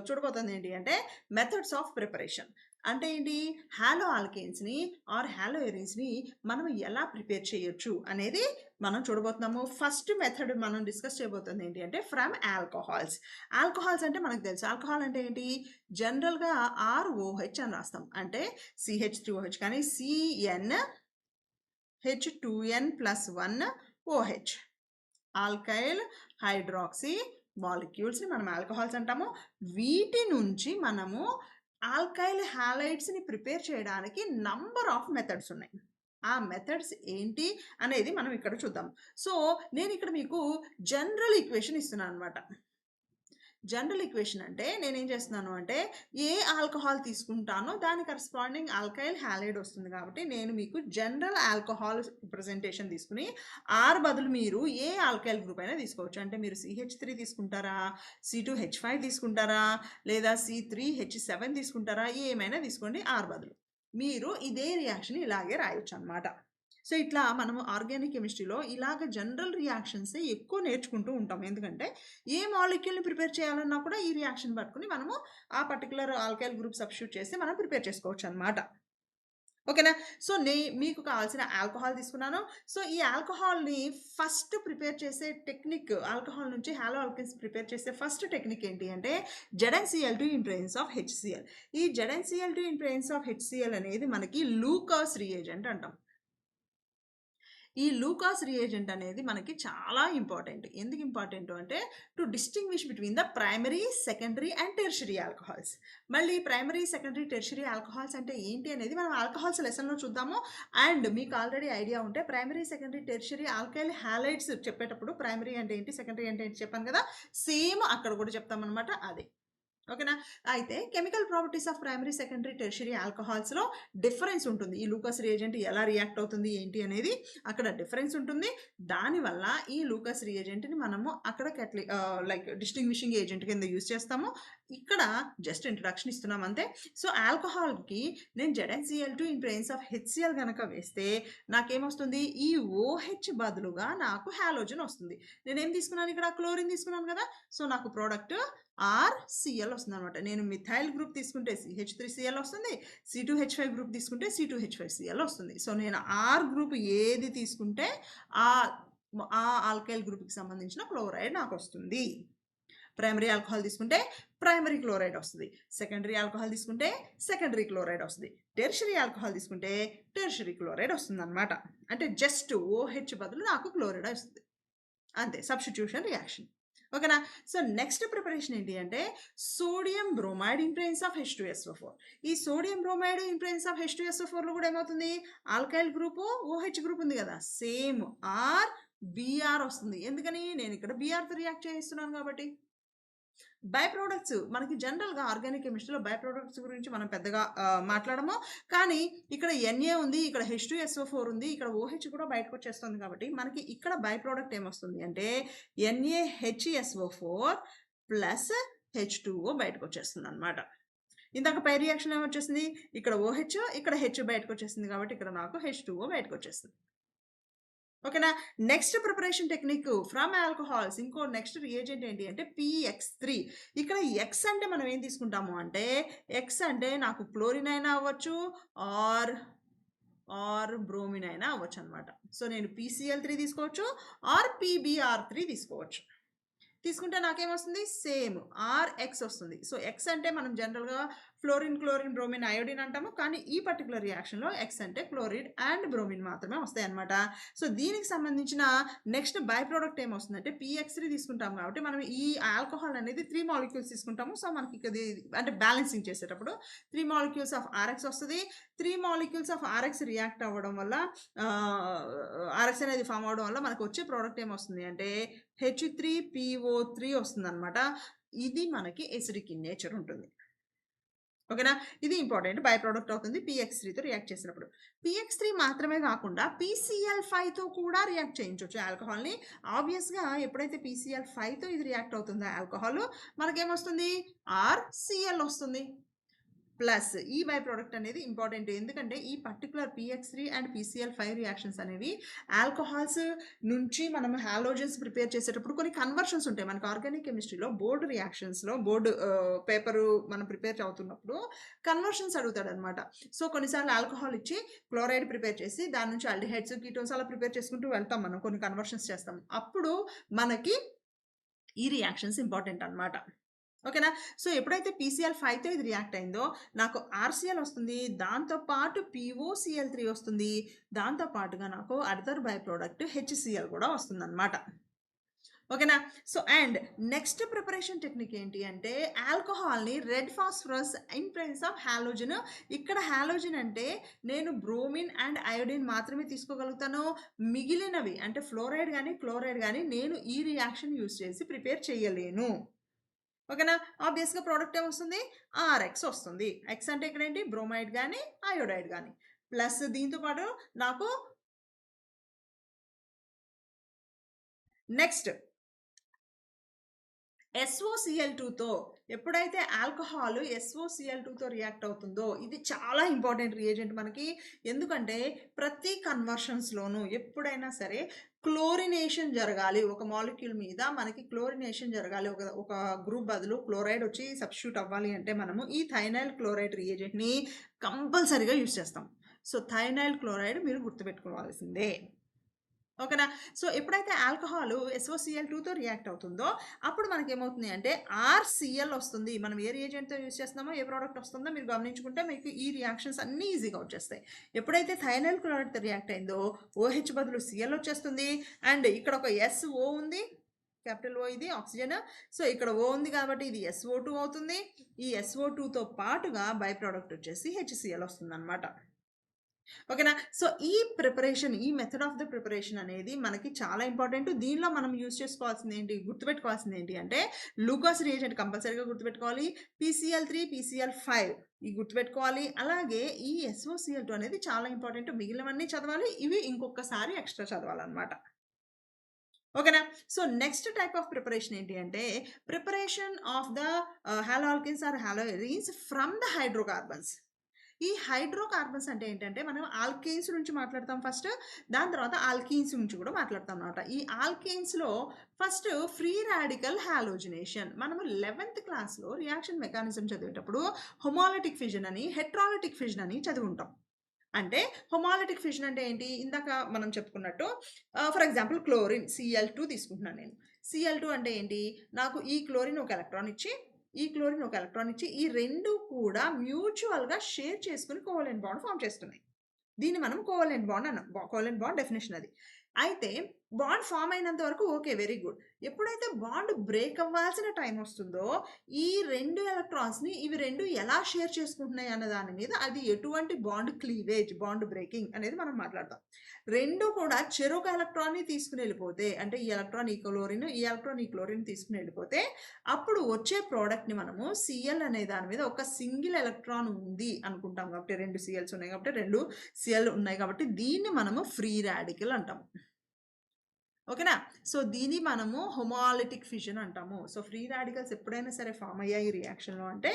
చూడబోతుంది ఏంటి అంటే మెథడ్స్ ఆఫ్ ప్రిపరేషన్. అంటే ఏంటి, హాలో ఆల్కేన్స్ని ఆర్ హాలో ఎరిన్స్ని మనం ఎలా ప్రిపేర్ చేయొచ్చు అనేది మనం చూడబోతున్నాము. ఫస్ట్ మెథడ్ మనం డిస్కస్ చేయబోతుంది ఏంటి అంటే ఫ్రమ్ ఆల్కహాల్స్. ఆల్కహాల్స్ అంటే మనకు తెలుసు, ఆల్కహాల్ అంటే ఏంటి, జనరల్గా ROH అని రాస్తాం, అంటే CH3OH, కానీ CnH2n+1OH ఆల్కైల్ హైడ్రాక్సీ మాలిక్యూల్స్ని మనం ఆల్కహాల్స్ అంటాము. వీటి నుంచి మనము ఆల్కైల్ హాలైడ్స్ని ప్రిపేర్ చేయడానికి నంబర్ ఆఫ్ మెథడ్స్ ఉన్నాయి. ఆ మెథడ్స్ ఏంటి అనేది మనం ఇక్కడ చూద్దాం. సో నేను ఇక్కడ మీకు జనరల్ ఈక్వేషన్ ఇస్తున్నాను అనమాట. జనరల్ ఈక్వేషన్ అంటే నేనేం చేస్తున్నాను అంటే ఏ ఆల్కహాల్ తీసుకుంటానో దాని కరస్పాండింగ్ ఆల్కైల్ హాలైడ్ వస్తుంది. కాబట్టి నేను మీకు జనరల్ ఆల్కహాల్ రిప్రజెంటేషన్ తీసుకుని R బదులు మీరు ఏ ఆల్కైల్ గ్రూప్ అయినా తీసుకోవచ్చు. అంటే మీరు CH3 తీసుకుంటారా, C2H5 తీసుకుంటారా, లేదా C3H7 తీసుకుంటారా, ఏమైనా తీసుకోండి R బదులు. మీరు ఇదే రియాక్షన్ ఇలాగే రాయొచ్చు అన్నమాట. సో ఇట్లా మనము ఆర్గానిక్ కెమిస్ట్రీలో ఇలాగ జనరల్ రియాక్షన్స్ ఎక్కువ నేర్చుకుంటూ ఉంటాం. ఎందుకంటే ఏ మాలిక్యూల్ని ప్రిపేర్ చేయాలన్నా కూడా ఈ రియాక్షన్ పట్టుకుని మనము ఆ పర్టికులర్ ఆల్కైల్ గ్రూప్ సబ్స్టిట్యూట్ చేసి మనం ప్రిపేర్ చేసుకోవచ్చు అనమాట, ఓకేనా? సో మీకు కావాల్సిన ఆల్కహాల్ తీసుకున్నాను. సో ఈ ఆల్కహాల్ని ఫస్ట్ ప్రిపేర్ చేసే టెక్నిక్, ఆల్కహాల్ నుంచి హాలో ఆల్కైల్స్ ప్రిపేర్ చేసే ఫస్ట్ టెక్నిక్ ఏంటి అంటే ZnCl2 in presence of HCl. ఈ ZnCl2 in presence of HCl అనేది మనకి లూకాస్ రియేజెంట్ అంటాం. ఈ లూకాస్ రియేజెంట్ అనేది మనకి చాలా ఇంపార్టెంట్. ఎందుకు ఇంపార్టెంట్ అంటే to distinguish between the primary, secondary and tertiary alcohols. మళ్ళీ ప్రైమరీ, సెకండరీ, టెర్షియరీ ఆల్కహాల్స్ అంటే ఏంటి అనేది మనం ఆల్కహాల్స్ లెసన్‌లో చూద్దాము. అండ్ మీకు ఆల్రెడీ ఐడియా ఉంటే primary, secondary, tertiary alkyl halides చెప్పేటప్పుడు ప్రైమరీ అంటే ఏంటి, సెకండరీ అంటే ఏంటి చెప్పాను కదా! సేమ్ అక్కడ కూడా చెప్తామనమాట అదే. ఓకేనా? అయితే chemical properties of primary, secondary, tertiary ఆల్కహాల్స్‌లో డిఫరెన్స్ ఉంటుంది. ఈ లూకాస్ రియేజెంట్ ఎలా రియాక్ట్ అవుతుంది ఏంటి అనేది అక్కడ డిఫరెన్స్ ఉంటుంది. దానివల్ల ఈ లూకాస్ రియేజెంట్‌ని మనము అక్కడ లైక్ డిస్టింగ్విషింగ్ ఏజెంట్ కింద యూజ్ చేస్తాము. ఇక్కడ జస్ట్ ఇంట్రడక్షన్ ఇస్తున్నాం అంతే. సో, ఆల్కహాల్‌కి నేను ZnCl2 in place of HCl గనక వేస్తే నాకేమొస్తుంది? ఈ OH బదులుగా నాకు హాలోజన్ వస్తుంది. నేనేం తీసుకున్నాను ఇక్కడ? క్లోరిన్ తీసుకున్నాను కదా! సో, నాకు ప్రోడక్ట్ RCl వస్తుందనమాట. నేను మిథైల్ గ్రూప్ తీసుకుంటే CH3Cl వస్తుంది. C2H5 గ్రూప్ తీసుకుంటే C2H5Cl వస్తుంది. సో, నేను R గ్రూప్ ఏది తీసుకుంటే ఆ ఆ ఆల్కైల్ గ్రూప్‌కి సంబంధించిన క్లోరైడ్ నాకొస్తుంది. ప్రైమరీ ఆల్కహాల్ తీసుకుంటే ప్రైమరీ క్లోరైడ్ వస్తుంది. సెకండరీ ఆల్కహాల్ తీసుకుంటే సెకండరీ క్లోరైడ్ వస్తుంది. టెర్షియరీ ఆల్కహాల్ తీసుకుంటే టెర్షియరీ క్లోరైడ్ వస్తుందనమాట. అంటే జస్ట్ OH బదులు నాకు క్లోరైడ్ వస్తుంది. అంతే, సబ్స్టిట్యూషన్ రియాక్షన్. ఓకేనా? సో, నెక్స్ట్ ప్రిపరేషన్ ఏంటి అంటే sodium bromide in presence of H2SO4. ఈ sodium bromide in presence of H2SO4లో కూడా ఏమవుతుంది? ఆల్కైల్ గ్రూపు, OH గ్రూప్ ఉంది కదా! సేమ్ Br వస్తుంది. ఎందుకని? నేను ఇక్కడ Brతో రియాక్ట్ చేయిస్తున్నాను కాబట్టి. బై ప్రొడక్ట్స్ మనకి జనరల్‌గా ఆర్గానిక్ కెమిస్ట్రీలో బై ప్రొడక్ట్స్ గురించి మనం పెద్దగా మాట్లాడము. కానీ ఇక్కడ Na ఉంది, ఇక్కడ H2SO4 ఉంది, ఇక్కడ OH కూడా బయటకొచ్చేస్తుంది కాబట్టి మనకి ఇక్కడ బై ప్రొడక్ట్ ఏమొస్తుంది అంటే NaHSO4 ప్లస్ H2O బయటకొచ్చేస్తుందనమాట. ఇందాక పై రియాక్షన్ ఏమొచ్చేసింది? ఇక్కడ OH, ఇక్కడ H బయటకొచ్చేసింది కాబట్టి ఇక్కడ నాకు H2O బయటకొచ్చేస్తుంది. ఓకేనా? Next preparation technique from alcohols. ఇంకో నెక్స్ట్ రియేజెంట్ ఏంటి అంటే PX3. ఇక్కడ X అంటే మనం ఏం తీసుకుంటాము అంటే X అంటే నాకు క్లోరిన్ అయినా అవ్వచ్చు ఆర్ బ్రోమిన్ అయినా అవ్వచ్చు అనమాట. సో, నేను PCl3 తీసుకోవచ్చు ఆర్ PBr3 తీసుకోవచ్చు. తీసుకుంటే నాకేమొస్తుంది? సేమ్ RX వస్తుంది. సో, X అంటే మనం జనరల్‌గా ఫ్లోరిన్, క్లోరిన్, బ్రోమిన్, అయోడిన్ అంటాము. కానీ ఈ పర్టిక్యులర్ రియాక్షన్‌లో X అంటే క్లోరిన్ అండ్ బ్రోమిన్ మాత్రమే వస్తాయన్నమాట. సో, దీనికి సంబంధించిన నెక్స్ట్ బై ప్రొడక్ట్ ఏమొస్తుందంటే PX3 తీసుకుంటాం కాబట్టి మనం ఈ ఆల్కహాల్ అనేది 3 మాలిక్యూల్స్ తీసుకుంటాము. సో, మనకి ఇది అంటే బ్యాలెన్సింగ్ చేసేటప్పుడు 3 మాలిక్యూల్స్ ఆఫ్ RX వస్తది. 3 మాలిక్యూల్స్ ఆఫ్ RX రియాక్ట్ అవ్వడం వల్ల RX అనేది ఫార్మ్ అవ్వడం వల్ల మనకు వచ్చే ప్రోడక్ట్ ఏమొస్తుంది అంటే H3PO3 వస్తుందనమాట. ఇది మనకి ఎసిడిక్ ఇన్ నేచర్ ఉంటుంది. ఓకేనా? ఇది ఇంపార్టెంట్ బై ప్రొడక్ట్ అవుతుంది PX3తో రియాక్ట్ చేసినప్పుడు. PX3 మాత్రమే కాకుండా PCl5తో కూడా రియాక్ట్ చేయించొచ్చు ఆల్కహాల్‌ని. ఆబ్వియస్‌గా ఎప్పుడైతే PCl5తో ఇది రియాక్ట్ అవుతుందో ఆల్కహాల్ మనకేమొస్తుంది? RCl వస్తుంది. ప్లస్ ఈ బై ప్రొడక్ట్ అనేది ఇంపార్టెంట్. ఎందుకంటే ఈ particular PX3 and PCl5 reactions అనేవి ఆల్కహాల్స్ నుంచి మనం హాలోజన్స్ ప్రిపేర్ చేసేటప్పుడు కొన్ని కన్వర్షన్స్ ఉంటాయి. మనకు ఆర్గానిక్ కెమిస్ట్రీలో బోర్డ్ రియాక్షన్స్‌లో పేపరు మనం ప్రిపేర్ అవుతున్నప్పుడు కన్వర్షన్స్ అడుగుతాడనమాట. సో, కొన్నిసార్లు ఆల్కహాల్ ఇచ్చి క్లోరైడ్ ప్రిపేర్ చేసి దాని నుంచి ఆల్డిహైడ్స్, కీటోన్స్ అలా ప్రిపేర్ చేసుకుంటూ వెళ్తాం మనం. కొన్ని కన్వర్షన్స్ చేస్తాం. అప్పుడు మనకి ఈ రియాక్షన్స్ ఇంపార్టెంట్ అనమాట. ఓకేనా? సో, ఎప్పుడైతే PCl5తో ఇది రియాక్ట్ అయిందో నాకు RCl వస్తుంది. దాంతో పాటు POCl3 వస్తుంది. దాంతో పాటుగా నాకు అదర్ బై ప్రొడక్ట్ HCl కూడా వస్తుందనమాట. ఓకేనా? So, and next preparation technique ఏంటి అంటే ఆల్కహాల్‌ని red phosphorus in presence of halogen. ఇక్కడ హాలోజన్ అంటే నేను బ్రోమిన్ అండ్ అయోడిన్ మాత్రమే తీసుకోగలుగుతాను. మిగిలినవి అంటే ఫ్లోరైడ్ గాని, క్లోరైడ్ గాని నేను ఈ రియాక్షన్ యూజ్ చేసి ప్రిపేర్ చేయలేను. ఓకేనా? ఆబ్వియస్‌గా ప్రోడక్ట్ ఏమొస్తుంది? RX వస్తుంది. X అంటే ఇక్కడేంటి? బ్రోమైడ్ గాని, అయోడైడ్ గాని. ప్లస్ దీంతో పాటు నాకు నెక్స్ట్ SOCl2తో ఎప్పుడైతే ఆల్కహాల్ SOCl2తో రియాక్ట్ అవుతుందో ఇది చాలా ఇంపార్టెంట్ రియేజెంట్ మనకి. ఎందుకంటే ప్రతి కన్వర్షన్స్‌లోనూ ఎప్పుడైనా సరే క్లోరినేషన్ జరగాలి. ఒక మాలిక్యూల్ మీద మనకి క్లోరినేషన్ జరగాలి. ఒక గ్రూప్ బదులు క్లోరైడ్ వచ్చి సబ్స్టిట్యూట్ అవ్వాలి అంటే మనము ఈ థైనైల్ క్లోరైడ్ రియేజెంట్‌ని కంపల్సరీగా యూజ్ చేస్తాం. సో, థైనైల్ క్లోరైడ్ మీరు గుర్తుపెట్టుకోవాల్సిందే. ఓకేనా? సో, ఎప్పుడైతే ఆల్కహాలు SOCl2తో రియాక్ట్ అవుతుందో, అప్పుడు మనకేమవుతుంది అంటే RCl వస్తుంది. మనం ఏ రియేజెంట్‌తో యూజ్ చేస్తున్నామో, ఏ ప్రోడక్ట్ వస్తుందో మీరు గమనించుకుంటే మీకు ఈ రియాక్షన్స్ అన్నీ ఈజీగా వచ్చేస్తాయి. ఎప్పుడైతే థైనైల్ క్లోరైడ్‌తో రియాక్ట్ అయిందో, OH బదులు Cl వచ్చేస్తుంది. అండ్ ఇక్కడ ఒక SO ఉంది. క్యాపిటల్ O ఇది ఆక్సిజన్. సో, ఇక్కడ O ఉంది కాబట్టి ఇది SO2 అవుతుంది. ఈ SO2తో పాటుగా బై ప్రొడక్ట్ వచ్చేసి HCl వస్తుందనమాట. ఓకేనా? సో, ఈ మెథడ్ ఆఫ్ ద ప్రిపరేషన్ అనేది మనకి చాలా ఇంపార్టెంట్. దీనిలో మనం యూజ్ చేసుకోవాల్సింది ఏంటి? గుర్తుపెట్టుకోవాల్సింది ఏంటి అంటే గ్లూకోజ్ రియేజెంట్ కంపల్సరీగా గుర్తుపెట్టుకోవాలి. PCl3, PCl5 ఇవి గుర్తుపెట్టుకోవాలి. అలాగే ఈ SOCl2 అనేది చాలా ఇంపార్టెంట్. మిగిలినవన్నీ చదవాలి. ఇవి ఇంకొకసారి ఎక్స్ట్రా చదవాలన్నమాట. ఓకేనా? So, next type of preparation ఏంటి అంటే preparation of the haloalkanes or haloarenes from the hydrocarbons. ఈ హైడ్రోకార్బన్స్ అంటే ఏంటంటే మనం ఆల్కేన్స్ నుంచి మాట్లాడతాం ఫస్ట్. దాని తర్వాత ఆల్కీన్స్ నుంచి కూడా మాట్లాడతాం అన్నమాట. ఈ ఆల్కేన్స్‌లో ఫస్ట్ ఫ్రీ రాడికల్ హాలోజినేషన్. మనము 11th క్లాస్‌లో రియాక్షన్ మెకానిజం చదివేటప్పుడు హోమోలిటిక్ ఫిషన్ అని, హెట్రాలిటిక్ ఫిషన్ అని చదివుంటాం. అంటే హోమోలిటిక్ ఫిషన్ అంటే ఏంటి? ఇందాక మనం చెప్పుకున్నట్టు ఫర్ ఎగ్జాంపుల్ క్లోరిన్ Cl2 తీసుకుంటున్నాను నేను. Cl2 అంటే ఏంటి? నాకు ఈ క్లోరిన్ ఒక ఎలక్ట్రాన్ ఇచ్చి, ఈ క్లోరిన్ ఒక ఎలక్ట్రాన్ ఇచ్చి, ఈ 2 కూడా మ్యూచువల్‌గా షేర్ చేసుకొని కోవలెంట్ బాండ్ ఫార్మ్ చేస్తున్నాయి. దీన్ని మనం కోవలెంట్ బాండ్ అన్నాం. కోవలెంట్ బాండ్ డెఫినిషన్ అది. అయితే బాండ్ ఫార్మ్ అయినంత వరకు ఓకే. Very good. ఎప్పుడైతే బాండ్ బ్రేక్ అవ్వాల్సిన టైం వస్తుందో, ఈ 2 ఎలక్ట్రాన్స్‌ని ఇవి 2 ఎలా షేర్ చేసుకుంటున్నాయి అన్న దాని మీద అది ఎటువంటి బాండ్ క్లీవేజ్, బాండ్ బ్రేకింగ్ అనేది మనం మాట్లాడతాం. 2 కూడా చెరొక ఎలక్ట్రాన్‌ని తీసుకొని వెళ్ళిపోతే, అంటే ఈ ఎలక్ట్రాన్ ఈ క్లోరిన్, ఈ ఎలక్ట్రాన్ ఈ క్లోరిన్ తీసుకొని వెళ్ళిపోతే, అప్పుడు వచ్చే ప్రోడక్ట్‌ని మనము Cl అనే దాని మీద ఒక సింగిల్ ఎలక్ట్రాన్ ఉంది అనుకుంటాం కాబట్టి 2 Cl's ఉన్నాయి కాబట్టి 2 Cl ఉన్నాయి కాబట్టి దీన్ని మనము ఫ్రీ రాడికల్ అంటాము. ఓకేనా? సో, దీన్ని మనము హోమోలిటిక్ ఫిషన్ అంటాము. సో, ఫ్రీ రాడికల్స్ ఎప్పుడైనా సరే ఫార్మ్ అయ్యాయి రియాక్షన్‌లో అంటే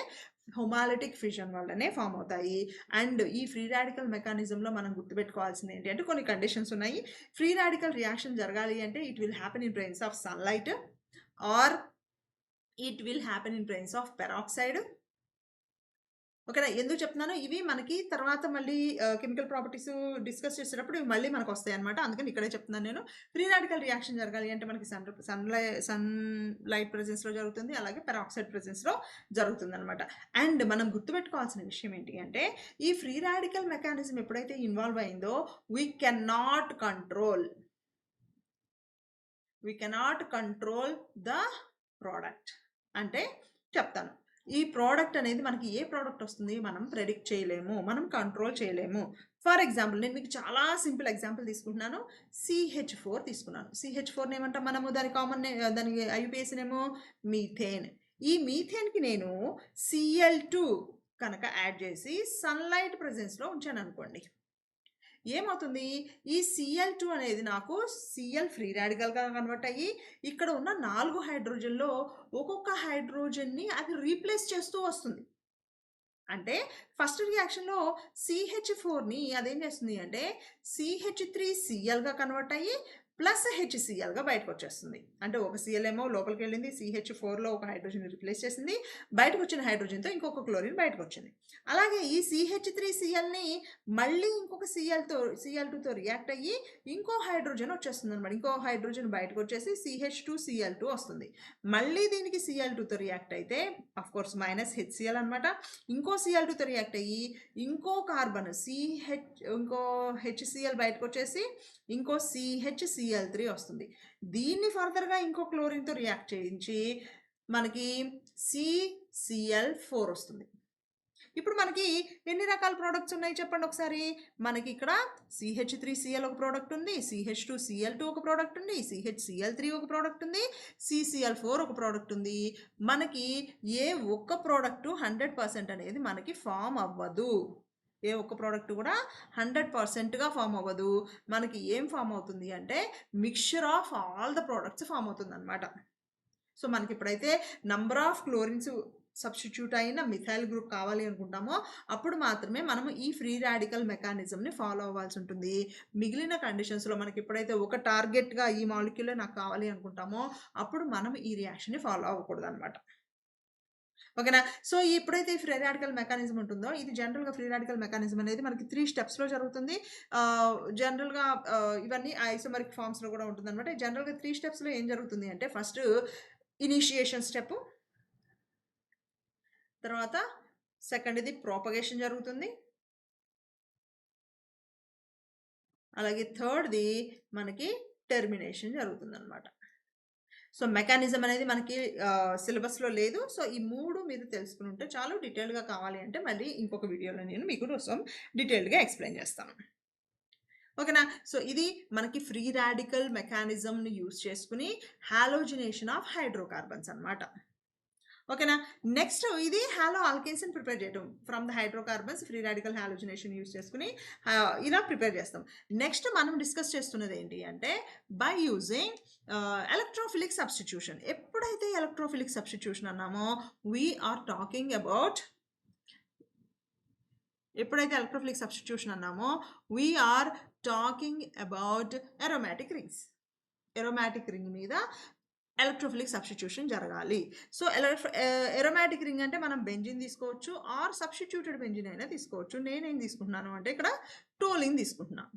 హోమోలిటిక్ ఫిషన్ వల్లనే ఫార్మ్ అవుతాయి. అండ్ ఈ ఫ్రీ రాడికల్ మెకానిజంలో మనం గుర్తుపెట్టుకోవాల్సింది ఏంటి అంటే కొన్ని కండిషన్స్ ఉన్నాయి. ఫ్రీ రాడికల్ రియాక్షన్ జరగాలి అంటే it will happen in presence of sunlight or it will happen in presence of peroxide. ఓకేనా? ఎందుకు చెప్తున్నానో ఇవి మనకి తర్వాత మళ్ళీ కెమికల్ ప్రాపర్టీస్ డిస్కస్ చేసేటప్పుడు ఇవి మళ్ళీ మనకొస్తాయన్నమాట. అందుకని ఇక్కడే చెప్తున్నాను నేను. ఫ్రీ రాడికల్ రియాక్షన్ జరగాలి అంటే మనకి సన్‌లైట్ ప్రెజెన్స్‌లో జరుగుతుంది. అలాగే పెరాక్సైడ్ ప్రెజెన్స్‌లో జరుగుతుందన్నమాట. అండ్ మనం గుర్తుపెట్టుకోవాల్సిన విషయం ఏంటి అంటే ఈ ఫ్రీ రాడికల్ మెకానిజం ఎప్పుడైతే ఇన్వాల్వ్ అయిందో we cannot control the product. అంటే చెప్తాను. ఈ ప్రోడక్ట్ అనేది మనకి ఏ ప్రోడక్ట్ వస్తుంది మనం ప్రెడిక్ట్ చేయలేము. మనం కంట్రోల్ చేయలేము. ఫర్ ఎగ్జాంపుల్ నేను మీకు చాలా సింపుల్ ఎగ్జాంపుల్ తీసుకుంటున్నాను. CH4 తీసుకున్నాను. CH4ని ఏమంటాం మనము? దాని ఐయుపిఏసి నేమో మీథేన్. ఈ మీథేన్‌కి నేను Cl2 కనుక యాడ్ చేసి సన్‌లైట్ ప్రెజెన్స్‌లో ఉంచాననుకోండి. ఏమవుతుంది? ఈ Cl2 అనేది నాకు Cl ఫ్రీ రాడికల్‌గా కన్వర్ట్ అయ్యి ఇక్కడ ఉన్న 4 హైడ్రోజన్‌లో ఒక్కొక్క హైడ్రోజన్‌ని అది రీప్లేస్ చేస్తూ వస్తుంది. అంటే ఫస్ట్ రియాక్షన్‌లో CH4ని అదేం చేస్తుంది అంటే CH3Clగా కన్వర్ట్ అయ్యి ప్లస్ HClగా బయటకొచ్చేస్తుంది. అంటే ఒక Cl ఏమో లోపలికెళ్ళింది. CH4లో ఒక హైడ్రోజన్ రీప్లేస్ చేసింది. బయటకొచ్చిన హైడ్రోజన్‌తో ఇంకొక క్లోరిన్ బయటకొచ్చింది. అలాగే ఈ CH3Clని మళ్ళీ ఇంకొక Cl2తో రియాక్ట్ అయ్యి ఇంకో హైడ్రోజన్ వచ్చేస్తుందన్నమాట. ఇంకో హైడ్రోజన్ బయటకొచ్చేసి CH2Cl2 వస్తుంది. మళ్ళీ దీనికి Cl2తో రియాక్ట్ అయితే ఆఫ్‌కోర్స్ -HCl అన్నమాట. ఇంకో Cl2తో రియాక్ట్ అయ్యి ఇంకో కార్బన్ ఇంకో HCl బయటకొచ్చేసి ఇంకో CHCl3 వస్తుంది. దీన్ని ఫర్దర్‌గా ఇంకో క్లోరిన్‌తో రియాక్ట్ చేయించి మనకి CCl4 వస్తుంది. ఇప్పుడు మనకి ఎన్ని రకాల ప్రొడక్ట్స్ ఉన్నాయి చెప్పండి ఒకసారి? మనకి ఇక్కడ CH3Cl ఒక ప్రొడక్ట్ ఉంది. CH2Cl2 ఒక ప్రొడక్ట్ ఉంది. CHCl3 ఒక ప్రొడక్ట్ ఉంది. CCl4 ఒక ప్రొడక్ట్ ఉంది. మనకి ఏ ఒక్క ప్రొడక్ట్ 100% అనేది మనకి ఫార్మ్ అవ్వదు. ఏ ఒక్క ప్రోడక్ట్ కూడా 100%గా ఫార్మ్ అవ్వదు. మనకి ఏం ఫార్మ్ అవుతుంది అంటే mixture of all the products form అవుతుందన్నమాట. సో, మనకి ఇప్పుడైతే నంబర్ ఆఫ్ క్లోరిన్స్ సబ్స్టిట్యూట్ అయిన మిథైల్ గ్రూప్ కావాలి అనుకుంటామో అప్పుడు మాత్రమే మనము ఈ ఫ్రీ రాడికల్ మెకానిజంని ఫాలో అవ్వాల్సి ఉంటుంది. మిగిలిన కండిషన్స్‌లో మనకి ఎప్పుడైతే ఒక టార్గెట్‌గా ఈ మాలిక్యూలే నాకు కావాలి అనుకుంటామో అప్పుడు మనం ఈ రియాక్షన్‌ని ఫాలో అవ్వకూడదన్నమాట. ఓకేనా? సో, ఎప్పుడైతే ఈ ఫ్రీ రాడికల్ మెకానిజం ఉంటుందో, ఇది జనరల్‌గా ఫ్రీ రాడికల్ మెకానిజం అనేది మనకి 3 స్టెప్స్‌లో జరుగుతుంది. జనరల్‌గా ఇవన్నీ ఐసోమెరిక్ ఫార్మ్స్‌లో కూడా ఉంటుందనమాట. జనరల్‌గా 3 స్టెప్స్‌లో ఏం జరుగుతుంది అంటే, ఫస్ట్ ఇనిషియేషన్ స్టెప్, తర్వాత సెకండ్‌ది ప్రొపగేషన్ జరుగుతుంది. అలాగే థర్డ్‌ది మనకి టెర్మినేషన్ జరుగుతుందనమాట. సో, మెకానిజం అనేది మనకి సిలబస్‌లో లేదు. సో, ఈ 3 మీరు తెలుసుకొనుంటే చాలు. డీటెయిల్‌గా కావాలి అంటే మళ్ళీ ఇంకొక వీడియోలో నేను మీకు కోసం డీటెయిల్డ్‌గా ఎక్స్‌ప్లెయిన్ చేస్తాను. ఓకేనా? సో, ఇది మనకి ఫ్రీ రాడికల్ మెకానిజంని యూజ్ చేసుకొని హాలోజినేషన్ ఆఫ్ హైడ్రోకార్బన్స్ అన్నమాట. ఓకేనా? నెక్స్ట్ ఇది హాలో ఆల్కేన్స్‌ని ప్రిపేర్ చేయటం. From the hydrocarbons free radical halogenation use చేసుకొని ఇలా ప్రిపేర్ చేస్తాం. నెక్స్ట్ మనం డిస్కస్ చేస్తున్నది ఏంటి అంటే బై యూజింగ్ ఎలక్ట్రోఫిలిక్ సబ్స్టిట్యూషన్. ఎప్పుడైతే ఎలక్ట్రోఫిలిక్ సబ్స్టిట్యూషన్ అన్నామో వి ఆర్ టాకింగ్ అబౌట్ ఎప్పుడైతే ఎలక్ట్రోఫిలిక్ సబ్స్టిట్యూషన్ అన్నామో we are talking about aromatic rings. Aromatic ring మీద ఎలక్ట్రోఫిలిక్ సబ్స్టిట్యూషన్ జరగాలి. సో, అరోమాటిక్ రింగ్ అంటే మనం బెంజిన్ తీసుకోవచ్చు ఆర్ సబ్స్టిట్యూటెడ్ బెంజిన్ అయినా తీసుకోవచ్చు. నేనేం తీసుకుంటున్నాను అంటే ఇక్కడ టోలిన్ తీసుకుంటున్నాను.